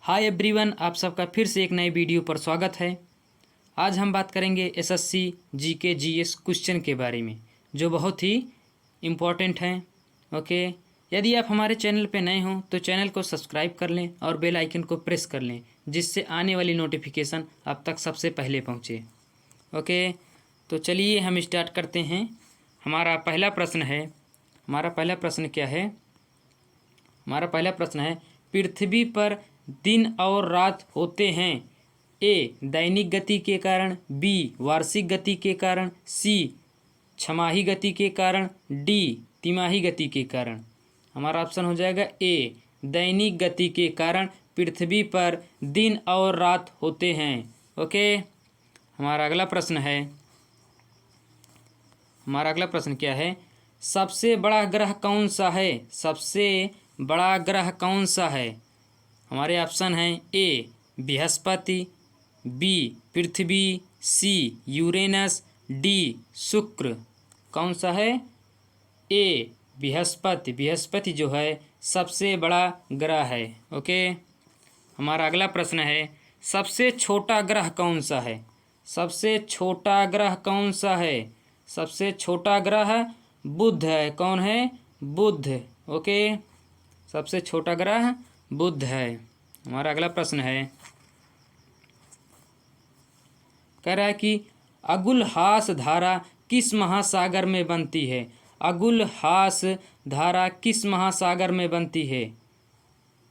Hi everyone, आप सबका फिर से एक नए वीडियो पर स्वागत है। आज हम बात करेंगे एसएससी जीके जीएस क्वेश्चन के बारे में, जो बहुत ही इम्पोर्टेंट हैं। ओके, यदि आप हमारे चैनल पे नए हों तो चैनल को सब्सक्राइब कर लें और बेल आइकन को प्रेस कर लें, जिससे आने वाली नोटिफिकेशन आप तक सबसे पहले पहुँचे। ओके, तो चलिए हम स्टार्ट करते हैं। हमारा पहला प्रश्न क्या है? हमारा पहला प्रश्न है, पृथ्वी पर दिन और रात होते हैं। ए दैनिक गति के कारण, बी वार्षिक गति के कारण, सी छमाही गति के कारण, डी तिमाही गति के कारण। हमारा ऑप्शन हो जाएगा ए दैनिक गति के कारण पृथ्वी पर दिन और रात होते हैं। ओके, हमारा अगला प्रश्न क्या है? सबसे बड़ा ग्रह कौन सा है? सबसे बड़ा ग्रह कौन सा है? हमारे ऑप्शन हैं ए बृहस्पति, बी पृथ्वी, सी यूरेनस, डी शुक्र। कौन सा है? ए बृहस्पति जो है सबसे बड़ा ग्रह है। ओके, हमारा अगला प्रश्न है, सबसे छोटा ग्रह कौन सा है? सबसे छोटा ग्रह कौन सा है? सबसे छोटा ग्रह बुध है। कौन है? बुध। ओके, सबसे छोटा ग्रह बुध है। हमारा अगला प्रश्न है, कह रहा है कि अगुलहास धारा किस महासागर में बनती है? अगुलहास धारा किस महासागर में बनती है?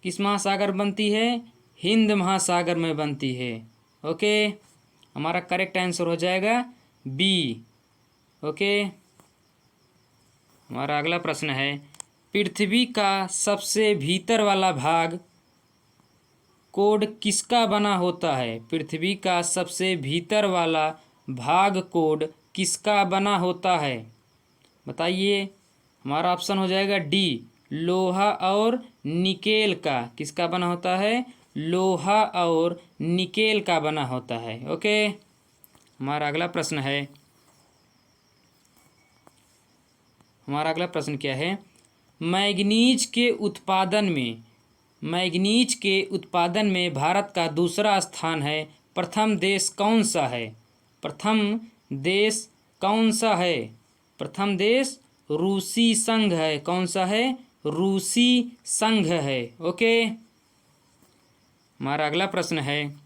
किस महासागर बनती है? हिंद महासागर में बनती है। ओके, हमारा करेक्ट आंसर हो जाएगा बी। ओके, हमारा अगला प्रश्न है, पृथ्वी का सबसे भीतर वाला भाग कोड किसका बना होता है? पृथ्वी का सबसे भीतर वाला भाग कोड किसका बना होता है? बताइए। हमारा ऑप्शन हो जाएगा डी लोहा और निकेल का। किसका बना होता है? लोहा और निकेल का बना होता है। ओके, हमारा अगला प्रश्न क्या है? मैग्नीज के उत्पादन में भारत का दूसरा स्थान है। प्रथम देश कौन सा है? प्रथम देश कौन सा है? प्रथम देश रूसी संघ है। कौन सा है? रूसी संघ है। ओके, हमारा अगला प्रश्न है,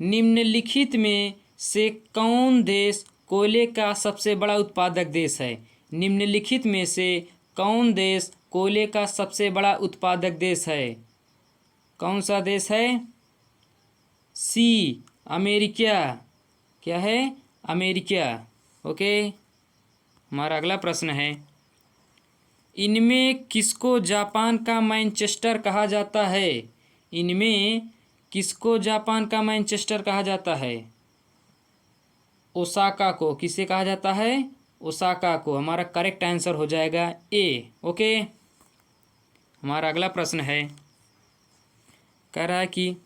निम्नलिखित में से कौन देश कोयले का सबसे बड़ा उत्पादक देश है? निम्नलिखित में से कौन देश कोयले का सबसे बड़ा उत्पादक देश है? कौन सा देश है? C America. क्या है? अमेरिका। ओके, हमारा अगला प्रश्न है, इनमें किसको जापान का मैनचेस्टर कहा जाता है? इनमें किसको जापान का मैनचेस्टर कहा जाता है? ओसाका को। किसे कहा जाता है? ओसाका को। हमारा करेक्ट आंसर हो जाएगा ए। ओके, हमारा अगला प्रश्न है, कह रहा है कि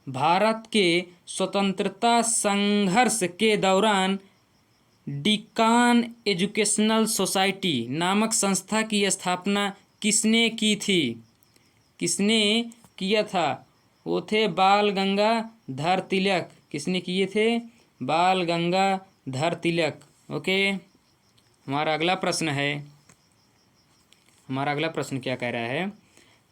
भारत के स्वतंत्रता संघर्ष के दौरान डिकान एजुकेशनल सोसाइटी नामक संस्था की स्थापना किसने की थी? किसने किया था? वो थे बाल गंगाधर तिलक। किसने किए थे? बाल गंगाधर तिलक। ओके, हमारा अगला प्रश्न क्या कह रहा है?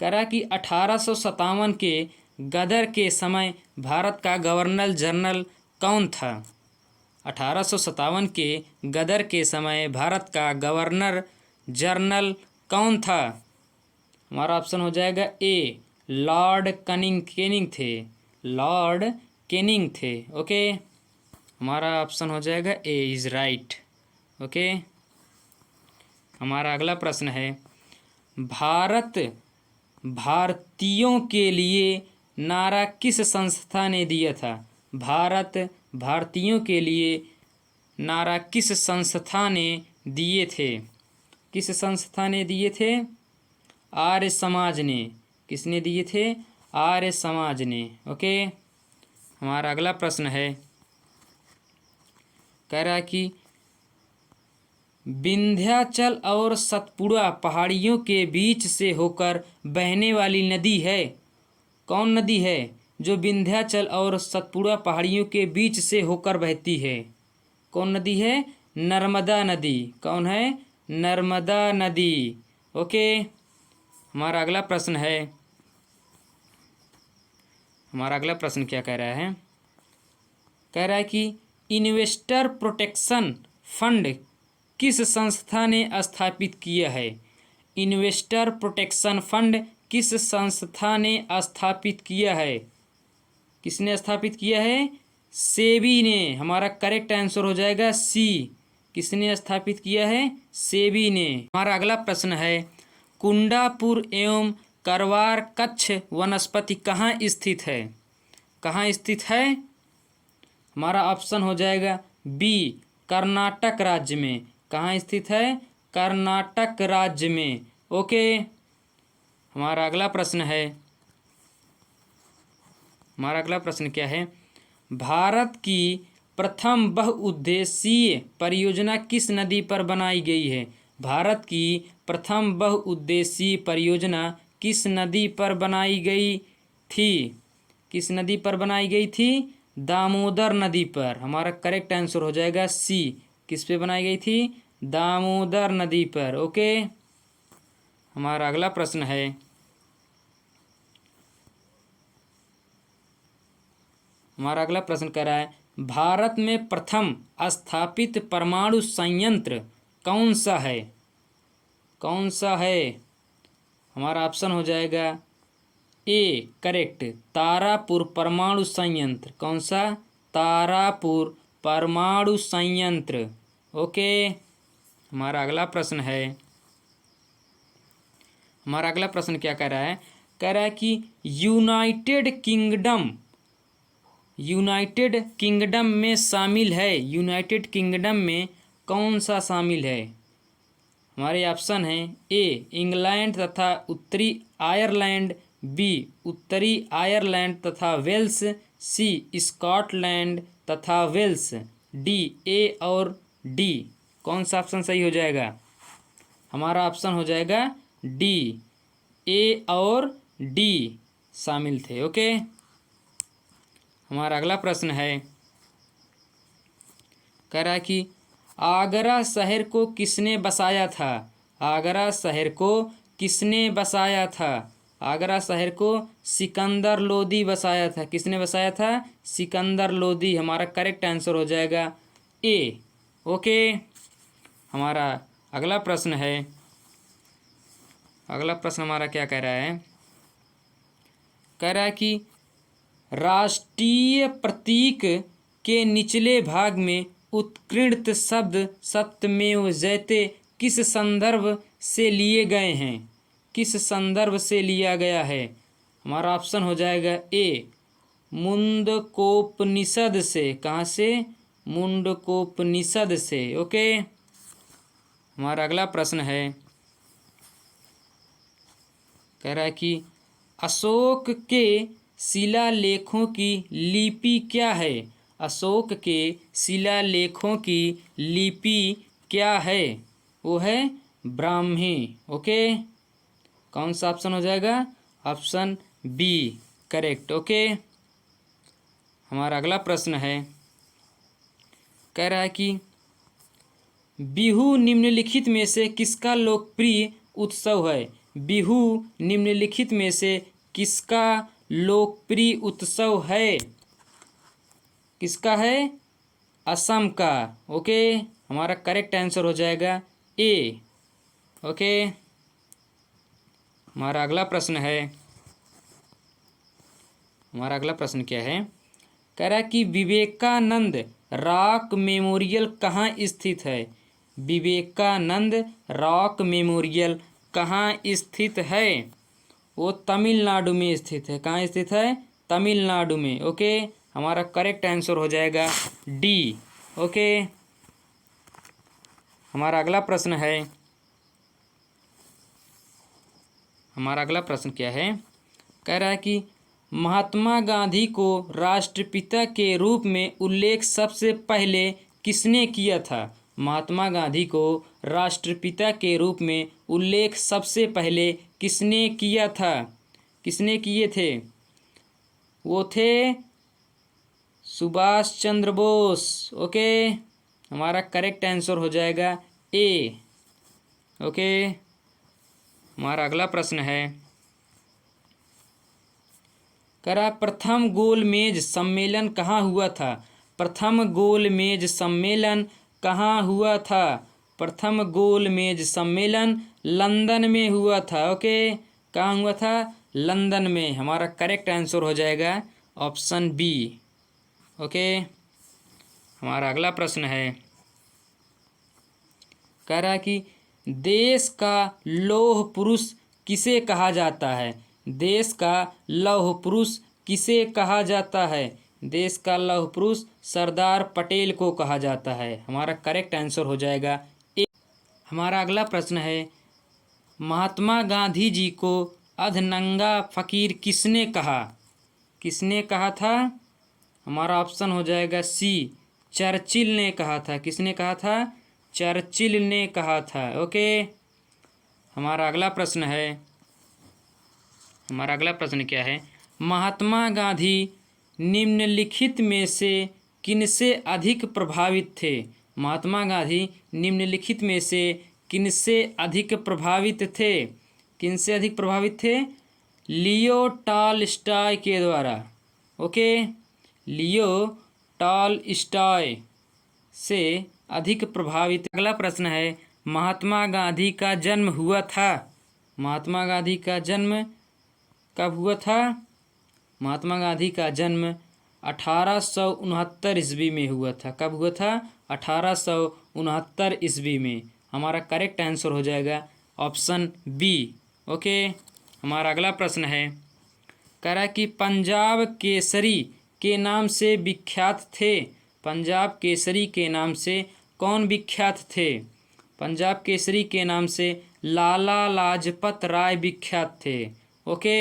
कह रहा है कि 1857 के गदर के समय भारत का गवर्नर जनरल कौन था? 1857 के गदर के समय भारत का गवर्नर जनरल कौन था? हमारा ऑप्शन हो जाएगा ए लॉर्ड कैनिंग थे। लॉर्ड कैनिंग थे। ओके, हमारा ऑप्शन हो जाएगा ए इज़ राइट। ओके, हमारा अगला प्रश्न है, भारत भारतीयों के लिए नारा किस संस्था ने दिया था? भारत भारतीयों के लिए नारा किस संस्था ने दिए थे? किस संस्था ने दिए थे? आर्य समाज ने। किसने दिए थे? आर्य समाज ने। ओके, हमारा अगला प्रश्न है, कह रहा है कि विंध्याचल और सतपुड़ा पहाड़ियों के बीच से होकर बहने वाली नदी है? कौन नदी है जो विंध्याचल और सतपुड़ा पहाड़ियों के बीच से होकर बहती है? कौन नदी है? नर्मदा नदी। कौन है? नर्मदा नदी। ओके। हमारा अगला प्रश्न है, हमारा अगला प्रश्न क्या कह रहा है? कह रहा है कि इन्वेस्टर प्रोटेक्शन फंड किस संस्था ने स्थापित किया है? इन्वेस्टर प्रोटेक्शन फंड किस संस्था ने स्थापित किया है? किसने स्थापित किया है? सेबी ने। हमारा करेक्ट आंसर हो जाएगा सी। किसने स्थापित किया है? सेबी ने। हमारा अगला प्रश्न है, कुंडापुर एवं करवार कच्छ वनस्पति कहाँ स्थित है? कहाँ स्थित है? हमारा ऑप्शन हो जाएगा बी, कर्नाटक राज्य में। कहाँ स्थित है? कर्नाटक राज्य में। ओके। हमारा अगला प्रश्न है, हमारा अगला प्रश्न क्या है? भारत की प्रथम बहुउद्देशीय परियोजना किस नदी पर बनाई गई है? भारत की प्रथम बहुउद्देशीय परियोजना किस नदी पर बनाई गई थी? किस नदी पर बनाई गई थी? दामोदर नदी पर। हमारा करेक्ट आंसर हो जाएगा सी। किस पे बनाई गई थी? दामोदर नदी पर। ओके। हमारा अगला प्रश्न है, हमारा अगला प्रश्न कह रहा है, भारत में प्रथम स्थापित परमाणु संयंत्र कौन सा है? कौन सा है? हमारा ऑप्शन हो जाएगा ए, करेक्ट, तारापुर परमाणु संयंत्र। कौन सा? तारापुर परमाणु संयंत्र। ओके। हमारा अगला प्रश्न है, हमारा अगला प्रश्न क्या कह रहा है? कह रहा है कि यूनाइटेड किंगडम में शामिल है। यूनाइटेड किंगडम में कौन सा शामिल है? हमारे ऑप्शन हैं ए, इंग्लैंड तथा उत्तरी आयरलैंड, बी, उत्तरी आयरलैंड तथा वेल्स, सी, स्कॉटलैंड तथा वेल्स, डी, ए और डी। कौन सा ऑप्शन सही हो जाएगा? हमारा ऑप्शन हो जाएगा डी, ए और डी शामिल थे। ओके। हमारा अगला प्रश्न है, कह रहा है कि आगरा शहर को किसने बसाया था? आगरा शहर को किसने बसाया था? आगरा शहर को सिकंदर लोदी बसाया था। किसने बसाया था? सिकंदर लोदी। हमारा करेक्ट आंसर हो जाएगा ए। ओके। हमारा अगला प्रश्न है, अगला प्रश्न हमारा क्या कह रहा है? कह रहा है कि राष्ट्रीय प्रतीक के निचले भाग में उत्कीर्णित शब्द सत्यमेव जयते किस संदर्भ से लिए गए हैं? किस संदर्भ से लिया गया है? हमारा ऑप्शन हो जाएगा ए, मुंडकोपनिषद से। कहाँ से? मुंडकोपनिषद से। ओके। हमारा अगला प्रश्न है, कह रहा है कि अशोक के शिलालेखों की लिपि क्या है? अशोक के शिलालेखों की लिपि क्या है? वो है ब्राह्मी। ओके। कौन सा ऑप्शन हो जाएगा? Option B, correct. ओके। हमारा अगला प्रश्न है, कह रहा है कि बिहू निम्नलिखित में से किसका लोकप्रिय उत्सव है? बिहू निम्नलिखित में से किसका लोकप्रिय उत्सव है? किसका है? असम का। ओके। हमारा करेक्ट आंसर हो जाएगा ए। ओके। हमारा अगला प्रश्न है, हमारा अगला प्रश्न क्या है? कह रहा है कि विवेकानंद रॉक मेमोरियल कहाँ स्थित है? विवेकानंद रॉक मेमोरियल कहाँ स्थित है? वो तमिलनाडु में स्थित है। कहाँ स्थित है? तमिलनाडु में। ओके। हमारा करेक्ट आंसर हो जाएगा डी। ओके। हमारा अगला प्रश्न है, हमारा अगला प्रश्न क्या है? कह रहा है कि महात्मा गांधी को राष्ट्रपिता के रूप में उल्लेख सबसे पहले किसने किया था? महात्मा गांधी को राष्ट्रपिता के रूप में उल्लेख सबसे पहले किसने किया था? किसने किए थे? वो थे सुभाष चंद्र बोस। ओके, हमारा करेक्ट आंसर हो जाएगा ए। ओके, हमारा अगला प्रश्न है, करा प्रथम गोलमेज सम्मेलन कहाँ हुआ था? प्रथम गोलमेज सम्मेलन कहाँ हुआ था? प्रथम गोलमेज सम्मेलन लंदन में हुआ था। ओके, कहाँ हुआ था? लंदन में। हमारा करेक्ट आंसर हो जाएगा ऑप्शन बी। ओके, हमारा अगला प्रश्न है, कह रहा है कि देश का लौह पुरुष किसे कहा जाता है? देश का लौह पुरुष किसे कहा जाता है? देश का लौह पुरुष सरदार पटेल को कहा जाता है। हमारा करेक्ट आंसर हो जाएगा ए। हमारा अगला प्रश्न है, महात्मा गांधी जी को अधनंगा फकीर किसने कहा? किसने कहा था? हमारा ऑप्शन हो जाएगा सी, चर्चिल ने कहा था। किसने कहा था? चर्चिल ने कहा था। ओके, हमारा अगला प्रश्न है, हमारा अगला प्रश्न क्या है, महात्मा गांधी निम्नलिखित में से किनसे अधिक प्रभावित थे? महात्मा गांधी निम्नलिखित में से किनसे अधिक प्रभावित थे? किनसे अधिक प्रभावित थे? लियो टॉलस्टॉय के द्वारा। ओके, लियो टॉलस्टॉय से अधिक प्रभावित। अगला प्रश्न है, महात्मा गांधी का जन्म हुआ था? महात्मा गांधी का जन्म कब हुआ था? महात्मा गांधी का जन्म 1869 ईस्वी में हुआ था। कब हुआ था? 1869 ईस्वी में। हमारा करेक्ट आंसर हो जाएगा ऑप्शन बी। ओके, हमारा अगला प्रश्न है, कह रहा है कि पंजाब केसरी के नाम से विख्यात थे? पंजाब केसरी के नाम से कौन विख्यात थे? पंजाब केसरी के नाम से लाला लाजपत राय विख्यात थे। ओके,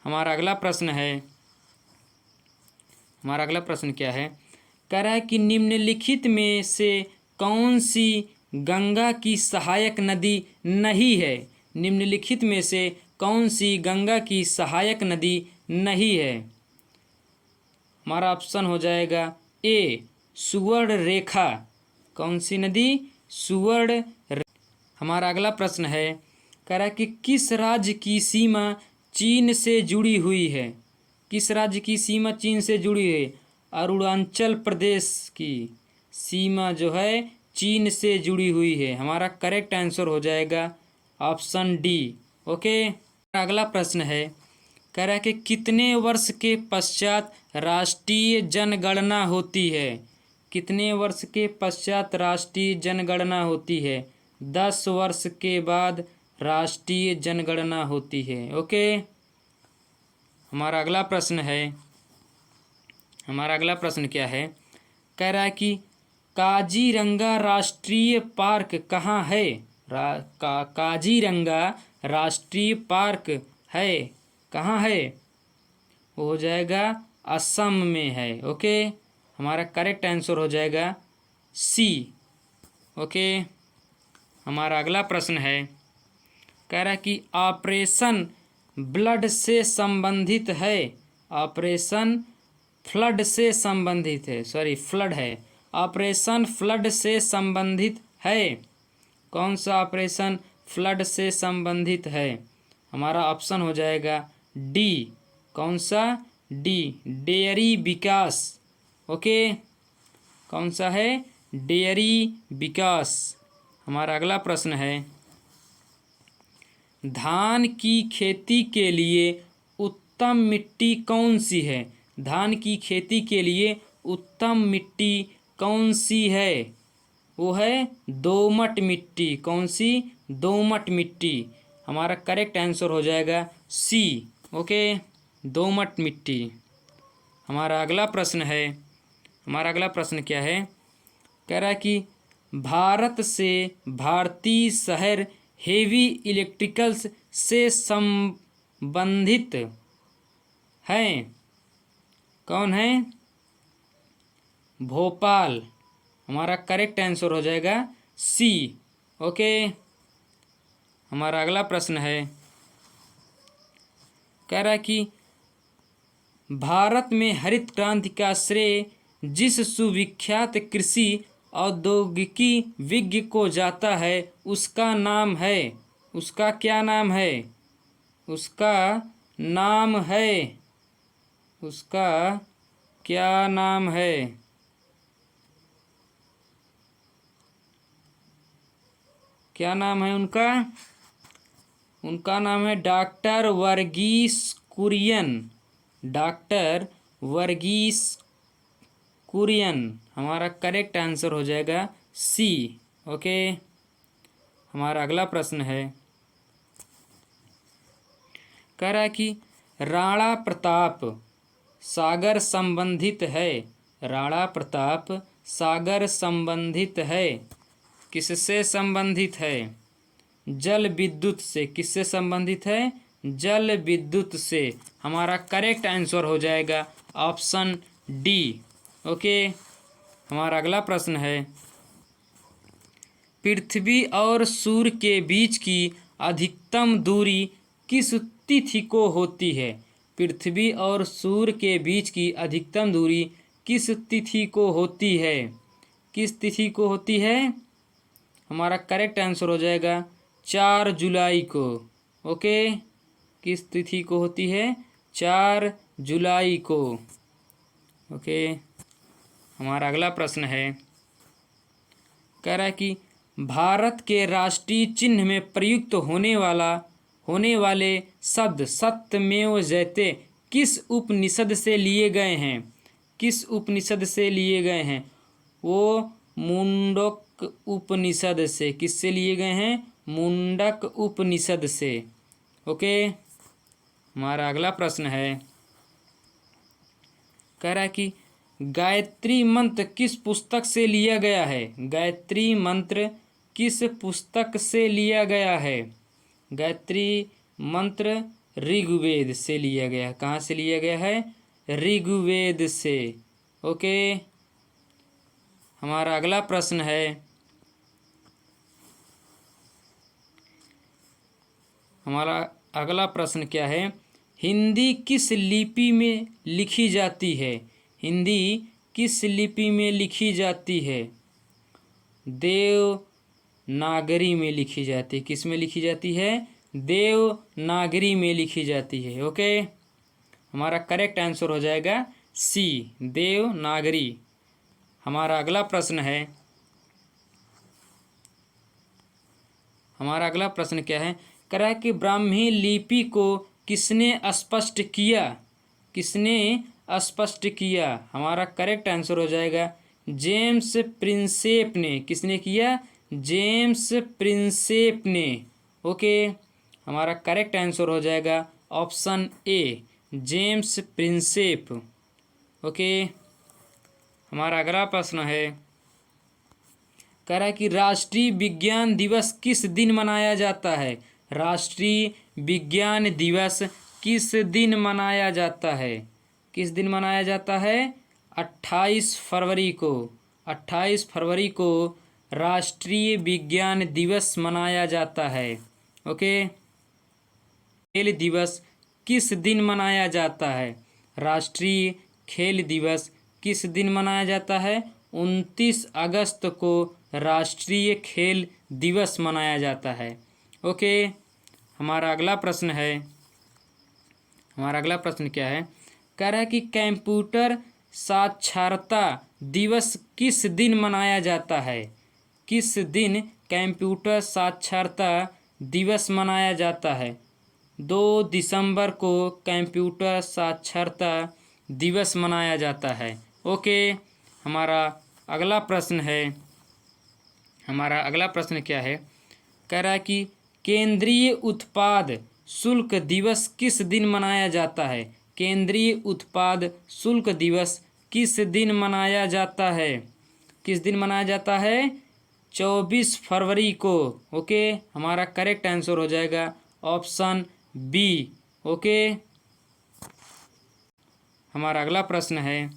हमारा अगला प्रश्न है, हमारा अगला प्रश्न क्या है, कह रहा है कि निम्नलिखित में से कौन सी गंगा की सहायक नदी नहीं है? निम्नलिखित में से कौन सी गंगा की सहायक नदी नहीं है? हमारा ऑप्शन हो जाएगा ए, सुवर्ण रेखा। कौन सी नदी? सुवर्ण। हमारा अगला प्रश्न है, कह रहा है कि किस राज्य की सीमा चीन से जुड़ी हुई है? किस राज्य की सीमा चीन से जुड़ी है? अरुणाचल प्रदेश की सीमा जो है चीन से जुड़ी हुई है। हमारा करेक्ट आंसर हो जाएगा ऑप्शन डी। ओके, अगला प्रश्न है, कह रहा है कि कितने वर्ष के पश्चात राष्ट्रीय जनगणना होती है? कितने वर्ष के पश्चात राष्ट्रीय जनगणना होती है? 10 वर्ष के बाद राष्ट्रीय जनगणना होती है। ओके, हमारा अगला प्रश्न है, हमारा अगला प्रश्न क्या है, कह रहा है कि काजीरंगा राष्ट्रीय पार्क कहाँ है? काजीरंगा राष्ट्रीय पार्क है कहाँ है? वो हो जाएगा असम में है। ओके, हमारा करेक्ट आंसर हो जाएगा सी। ओके, हमारा अगला प्रश्न है, कह रहा है कि ऑपरेशन ब्लड से संबंधित है? ऑपरेशन फ्लड से संबंधित है, सॉरी फ्लड है। ऑपरेशन फ्लड से संबंधित है? कौन सा ऑपरेशन फ्लड से संबंधित है? हमारा ऑप्शन हो जाएगा डी। कौन सा? डी, डेयरी विकास। ओके, कौन सा है? डेयरी विकास। हमारा अगला प्रश्न है, धान की खेती के लिए उत्तम मिट्टी कौन सी है? धान की खेती के लिए उत्तम मिट्टी कौन सी है? वो है दोमट मिट्टी। कौन सी? दोमट मिट्टी। हमारा करेक्ट आंसर हो जाएगा सी। ओके, दोमट मिट्टी। हमारा अगला प्रश्न है, हमारा अगला प्रश्न क्या है, कह रहा है कि भारत से भारतीय शहर हेवी इलेक्ट्रिकल्स से संबंधित हैं? कौन है? भोपाल। हमारा करेक्ट आंसर हो जाएगा सी। ओके, हमारा अगला प्रश्न है, कह रहा है कि भारत में हरित क्रांति का श्रेय जिस सुविख्यात कृषि औद्योगिकी विज्ञ को जाता है उसका नाम है, उसका क्या नाम है, उसका नाम है, उसका क्या नाम है, क्या नाम है उनका, उनका नाम है डॉक्टर वर्गीस कुरियन, डॉक्टर वर्गीस कुरियन। हमारा करेक्ट आंसर हो जाएगा सी। ओके, हमारा अगला प्रश्न है, कह रहा है कि राणा प्रताप सागर संबंधित है, राणा प्रताप सागर संबंधित है, किससे संबंधित है, जल विद्युत से। किससे संबंधित है, जल विद्युत से। हमारा करेक्ट आंसर हो जाएगा ऑप्शन डी। ओके, हमारा अगला प्रश्न है, पृथ्वी और सूर्य के बीच की अधिकतम दूरी किस तिथि को होती है, पृथ्वी और सूर्य के बीच की अधिकतम दूरी किस तिथि को होती है, किस तिथि को होती है। हमारा करेक्ट आंसर हो जाएगा 4 जुलाई को। ओके, किस तिथि को होती है, 4 जुलाई को। ओके, हमारा अगला प्रश्न है, कह रहा है कि भारत के राष्ट्रीय चिन्ह में प्रयुक्त होने वाले शब्द सत्यमेव जयते किस उपनिषद से लिए गए हैं, किस उपनिषद से लिए गए हैं, वो मुंडक उपनिषद से। किससे लिए गए हैं, मुंडक उपनिषद से। ओके, हमारा अगला प्रश्न है, कह रहा है कि गायत्री मंत्र किस पुस्तक से लिया गया है, गायत्री मंत्र किस पुस्तक से लिया गया है, गायत्री मंत्र ऋग्वेद से लिया गया है। कहाँ से लिया गया है, ऋग्वेद से। ओके, हमारा अगला प्रश्न है, हमारा अगला प्रश्न क्या है, हिंदी किस लिपि में लिखी जाती है, हिंदी किस लिपि में लिखी जाती है, देवनागरी में लिखी जाती है। किस में लिखी जाती है, देवनागरी में लिखी जाती है। ओके, हमारा करेक्ट आंसर हो जाएगा सी, देवनागरी। हमारा अगला प्रश्न है, हमारा अगला प्रश्न क्या है, कह रहा है कि ब्राह्मी लिपि को किसने स्पष्ट किया, किसने स्पष्ट किया। हमारा करेक्ट आंसर हो जाएगा जेम्स प्रिंसेप ने। किसने किया, जेम्स प्रिंसेप ने। ओके, हमारा करेक्ट आंसर हो जाएगा option A, James Prinsep. Okay, हमारा अगला प्रश्न है, कह रहा है कि राष्ट्रीय विज्ञान दिवस किस दिन मनाया जाता है, राष्ट्रीय विज्ञान दिवस किस दिन मनाया जाता है, किस दिन मनाया जाता है, 28 फरवरी को। 28 फरवरी को राष्ट्रीय विज्ञान दिवस मनाया जाता है। ओके, खेल दिवस किस दिन मनाया जाता है, राष्ट्रीय खेल दिवस किस दिन मनाया जाता है, 29 अगस्त को राष्ट्रीय खेल दिवस मनाया जाता है। ओके, हमारा अगला प्रश्न है, हमारा अगला प्रश्न क्या है, कह रहा है कि कंप्यूटर साक्षरता दिवस किस दिन मनाया जाता है, किस दिन कंप्यूटर साक्षरता दिवस मनाया जाता है। 2 दिसंबर को कंप्यूटर साक्षरता दिवस मनाया जाता है। ओके, हमारा अगला प्रश्न है, हमारा अगला प्रश्न क्या है, कह रहा है कि केंद्रीय उत्पाद शुल्क दिवस किस दिन मनाया जाता है, केंद्रीय उत्पाद शुल्क दिवस किस दिन मनाया जाता है, किस दिन मनाया जाता है, 24 फरवरी को। ओके, हमारा करेक्ट आंसर हो जाएगा ऑप्शन बी। ओके, हमारा अगला प्रश्न है,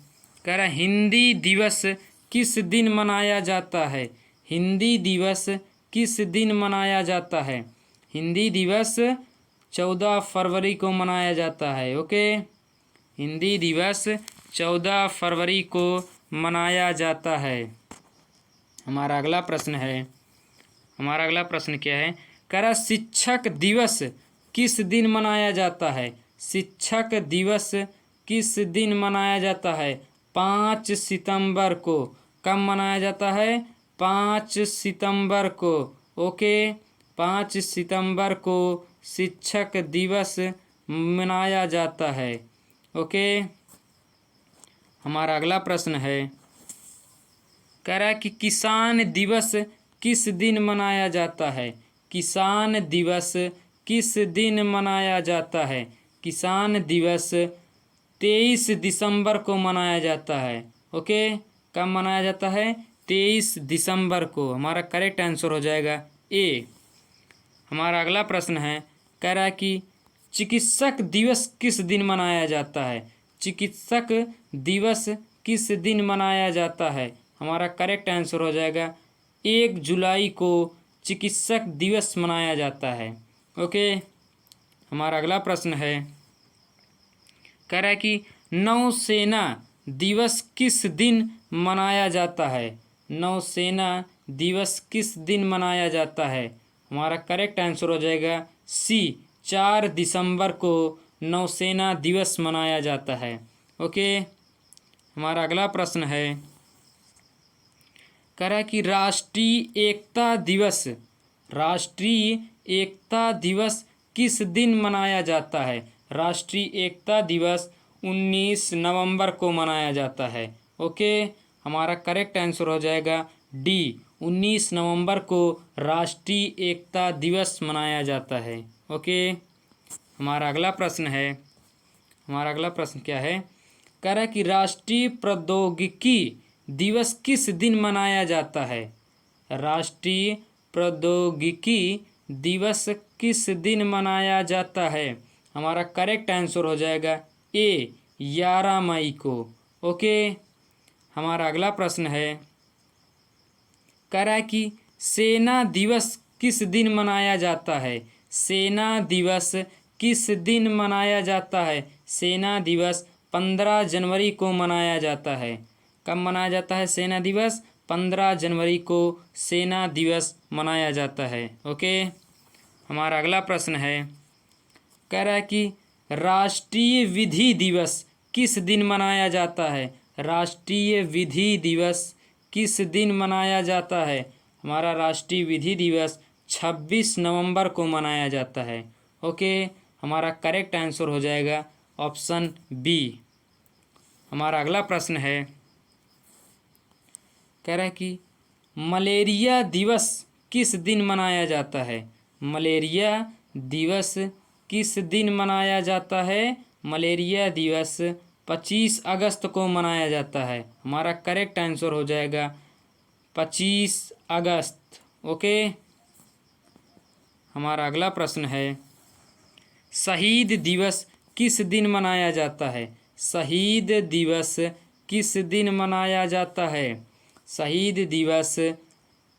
कह रहा है हिंदी दिवस किस दिन मनाया जाता है? हिंदी दिवस किस दिन मनाया जाता है? हिंदी दिवस 14 फरवरी को मनाया जाता है। ओके, हिंदी दिवस 14 फरवरी को मनाया जाता है। हमारा अगला प्रश्न क्या है? करा शिक्षक दिवस किस दिन मनाया जाता है? शिक्षक दिवस किस दिन मनाया जाता है? 5 सितंबर को। कब मनाया जाता है? 5 सितंबर को। ओके, 5 सितंबर को शिक्षक दिवस मनाया जाता है। ओके, हमारा अगला प्रश्न है, कह रहा है कि किसान दिवस किस दिन मनाया जाता है? किसान दिवस किस दिन मनाया जाता है? किसान दिवस 23 दिसंबर को मनाया जाता है। ओके, कब मनाया जाता है? 23 दिसंबर को। हमारा करेक्ट आंसर हो जाएगा ए। हमारा अगला प्रश्न है, कह रहा है कि चिकित्सक दिवस किस दिन मनाया जाता है? चिकित्सक दिवस किस दिन मनाया जाता है? हमारा करेक्ट आंसर हो जाएगा 1 जुलाई को चिकित्सक दिवस मनाया जाता है। ओके, हमारा अगला प्रश्न है, कह रहा है कि नौसेना दिवस किस दिन मनाया जाता है? नौसेना दिवस किस दिन मनाया जाता है? हमारा करेक्ट आंसर हो जाएगा सी, 4 दिसंबर को नौसेना दिवस मनाया जाता है। ओके, हमारा अगला प्रश्न है, कह रहा है कि राष्ट्रीय एकता दिवस किस दिन मनाया जाता है? राष्ट्रीय एकता दिवस 19 नवंबर को मनाया जाता है। ओके, हमारा करेक्ट आंसर हो जाएगा डी, 19 नवंबर को राष्ट्रीय एकता दिवस मनाया जाता है। ओके, हमारा अगला प्रश्न क्या है? कह रहा है कि राष्ट्रीय प्रौद्योगिकी दिवस किस दिन मनाया जाता है? राष्ट्रीय प्रौद्योगिकी दिवस किस दिन मनाया जाता है? हमारा करेक्ट आंसर हो जाएगा ए, 11 मई को। ओके, हमारा अगला प्रश्न है, कह रहा है कि सेना दिवस किस दिन मनाया जाता है? सेना दिवस किस दिन मनाया जाता है? सेना दिवस 15 जनवरी को मनाया जाता है। कब मनाया जाता है सेना दिवस? 15 जनवरी को सेना दिवस मनाया जाता है। ओके, हमारा अगला प्रश्न है, कह रहा है कि राष्ट्रीय विधि दिवस किस दिन मनाया जाता है? राष्ट्रीय विधि दिवस किस दिन मनाया जाता है? हमारा राष्ट्रीय विधि दिवस 26 नवंबर को मनाया जाता है। ओके, हमारा करेक्ट आंसर हो जाएगा ऑप्शन बी। हमारा अगला प्रश्न है, कह रहा है कि मलेरिया दिवस किस दिन मनाया जाता है? मलेरिया दिवस किस दिन मनाया जाता है? मलेरिया दिवस 25 अगस्त को मनाया जाता है। हमारा करेक्ट आंसर हो जाएगा 25 अगस्त। ओके, हमारा अगला प्रश्न है, शहीद दिवस किस दिन मनाया जाता है? शहीद दिवस किस दिन मनाया जाता है? शहीद दिवस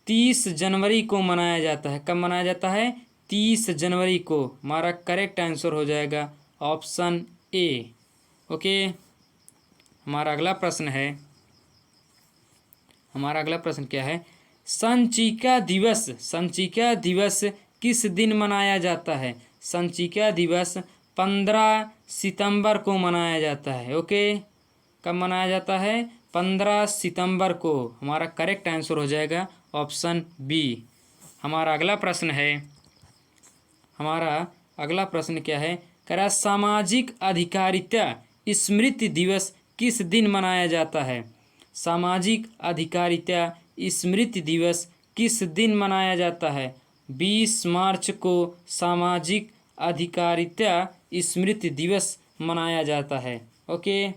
30 जनवरी को मनाया जाता है। कब मनाया जाता है? 30 जनवरी को। हमारा करेक्ट आंसर हो जाएगा ऑप्शन ए। ओके, हमारा अगला प्रश्न क्या है? संचिका दिवस किस दिन मनाया जाता है? संचिका दिवस 15 सितंबर को मनाया जाता है। ओके, कब मनाया जाता है? 15 सितंबर को। हमारा करेक्ट आंसर हो जाएगा ऑप्शन बी। हमारा अगला प्रश्न क्या है? कह रहा सामाजिक अधिकारिता स्मृति दिवस किस दिन मनाया जाता है? सामाजिक अधिकारिता स्मृति दिवस किस दिन मनाया जाता है? 20 मार्च को सामाजिक अधिकारिता स्मृति दिवस मनाया जाता है। ओके,